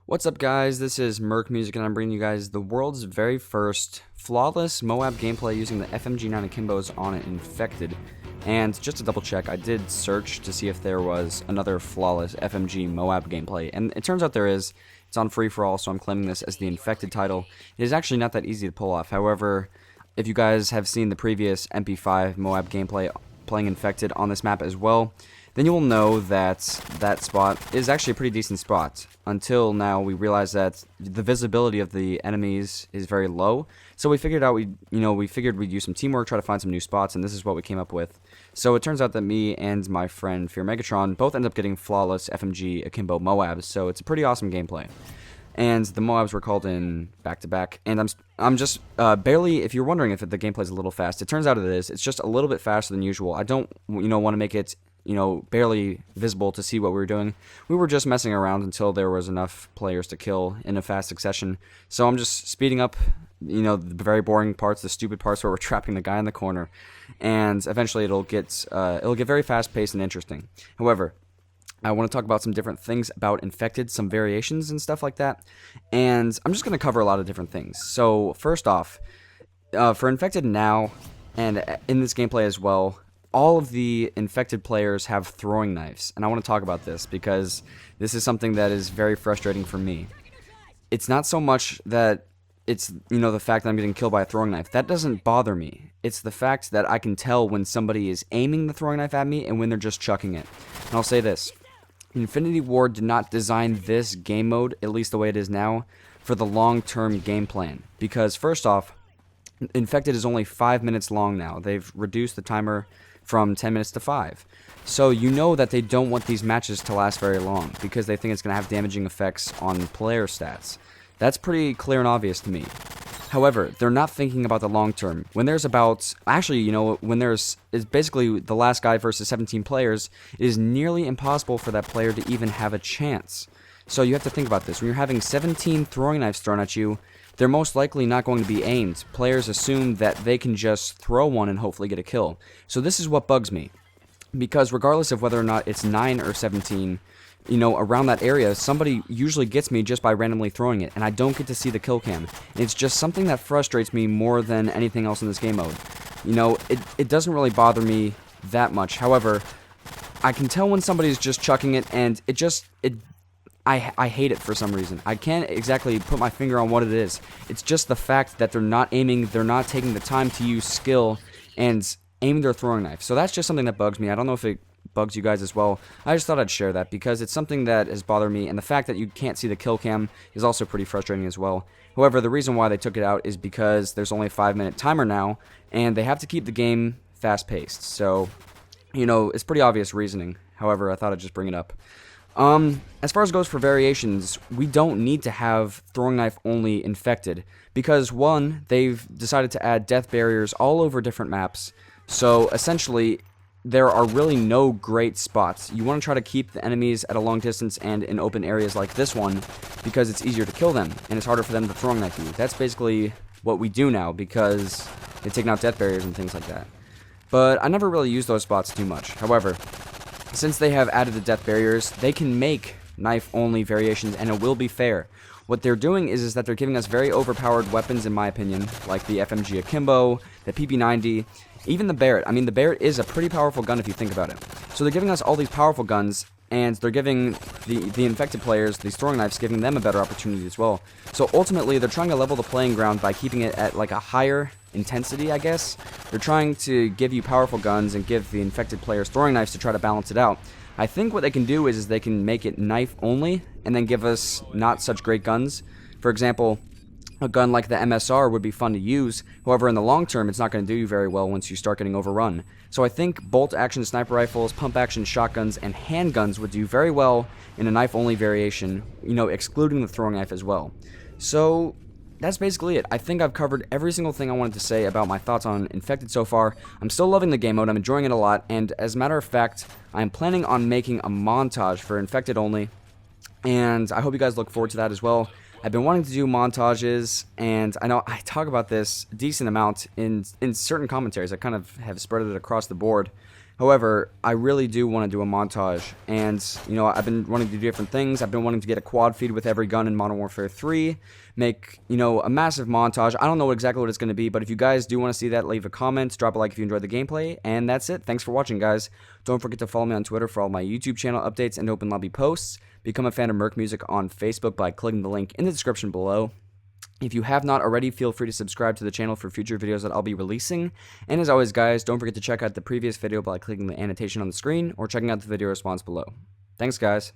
What's up, guys? This is Merc Music, and I'm bringing you guys the world's very first flawless MOAB gameplay using the FMG 9 akimbos on an Infected. And just to double check, I did search to see if there was another flawless FMG MOAB gameplay, and it turns out there is. It's on free for all, so I'm claiming this as the Infected title. It is actually not that easy to pull off. However, if you guys have seen the previous MP5 MOAB gameplay playing Infected on this map as well, then you will know that that spot is actually a pretty decent spot. Until now, we realized that the visibility of the enemies is very low. So we figured out we figured we'd use some teamwork, try to find some new spots, and this is what we came up with. So it turns out that me and my friend Fear Megatron both end up getting flawless FMG akimbo MOABs. So it's a pretty awesome gameplay. And the MOABs were called in back-to-back, and I'm just barely, if you're wondering if the gameplay is a little fast, it turns out it is. It's just a little bit faster than usual. I don't, want to make it, barely visible to see what we were doing. We were just messing around until there was enough players to kill in a fast succession. So I'm just speeding up, the very boring parts, the stupid parts where we're trapping the guy in the corner, and eventually it'll get very fast-paced and interesting. However, I want to talk about some different things about Infected, some variations and stuff like that, and I'm just going to cover a lot of different things. So first off, for Infected now, and in this gameplay as well, all of the Infected players have throwing knives, and I want to talk about this because this is something that is very frustrating for me. It's not so much that it's, the fact that I'm getting killed by a throwing knife. That doesn't bother me. It's the fact that I can tell when somebody is aiming the throwing knife at me and when they're just chucking it. And I'll say this. Infinity Ward did not design this game mode, at least the way it is now, for the long-term game plan. Because, first off, Infected is only 5 minutes long now. They've reduced the timer from 10 minutes to 5. So you know that they don't want these matches to last very long, because they think it's going to have damaging effects on player stats. That's pretty clear and obvious to me. However, they're not thinking about the long term. When there's when there's basically the last guy versus 17 players, it is nearly impossible for that player to even have a chance. So you have to think about this. When you're having 17 throwing knives thrown at you, they're most likely not going to be aimed. Players assume that they can just throw one and hopefully get a kill. So this is what bugs me. Because regardless of whether or not it's 9 or 17, around that area, somebody usually gets me just by randomly throwing it, and I don't get to see the kill cam. And it's just something that frustrates me more than anything else in this game mode. It doesn't really bother me that much. However, I can tell when somebody's just chucking it, and I hate it for some reason. I can't exactly put my finger on what it is. It's just the fact that they're not aiming, they're not taking the time to use skill and aim their throwing knife. So that's just something that bugs me. I don't know if it bugs you guys as well. I just thought I'd share that because it's something that has bothered me, and the fact that you can't see the kill cam is also pretty frustrating as well. However, the reason why they took it out is because there's only a 5-minute timer now, and they have to keep the game fast-paced. So, it's pretty obvious reasoning. However, I thought I'd just bring it up. As far as goes for variations, we don't need to have throwing knife only Infected, because one, they've decided to add death barriers all over different maps. So essentially, there are really no great spots. You want to try to keep the enemies at a long distance and in open areas like this one, because it's easier to kill them, and it's harder for them to throwing knife you. That's basically what we do now, because they've taken out death barriers and things like that. But I never really use those spots too much. However, since they have added the death barriers, they can make knife-only variations, and it will be fair. What they're doing is that they're giving us very overpowered weapons, in my opinion, like the FMG Akimbo, the PP90, even the Barrett. I mean, the Barrett is a pretty powerful gun if you think about it. So they're giving us all these powerful guns, and they're giving the Infected players, these throwing knives, giving them a better opportunity as well. So ultimately, they're trying to level the playing ground by keeping it at like a higher intensity, I guess. They're trying to give you powerful guns and give the Infected players throwing knives to try to balance it out. I think what they can do is they can make it knife only and then give us not such great guns. For example, a gun like the MSR would be fun to use. However, in the long term, it's not going to do you very well once you start getting overrun. So I think bolt-action sniper rifles, pump-action shotguns, and handguns would do very well in a knife-only variation, excluding the throwing knife as well. So that's basically it. I think I've covered every single thing I wanted to say about my thoughts on Infected so far. I'm still loving the game mode. I'm enjoying it a lot. And as a matter of fact, I'm planning on making a montage for Infected only. And I hope you guys look forward to that as well. I've been wanting to do montages, and I know I talk about this a decent amount in certain commentaries. I kind of have spread it across the board. However, I really do want to do a montage, and, you know, I've been wanting to do different things. I've been wanting to get a quad feed with every gun in Modern Warfare 3, make, you know, a massive montage. I don't know exactly what it's going to be, but if you guys do want to see that, leave a comment, drop a like if you enjoyed the gameplay, and that's it. Thanks for watching, guys. Don't forget to follow me on Twitter for all my YouTube channel updates and open lobby posts. Become a fan of Merc Music on Facebook by clicking the link in the description below. If you have not already, feel free to subscribe to the channel for future videos that I'll be releasing. And as always, guys, don't forget to check out the previous video by clicking the annotation on the screen or checking out the video response below. Thanks, guys.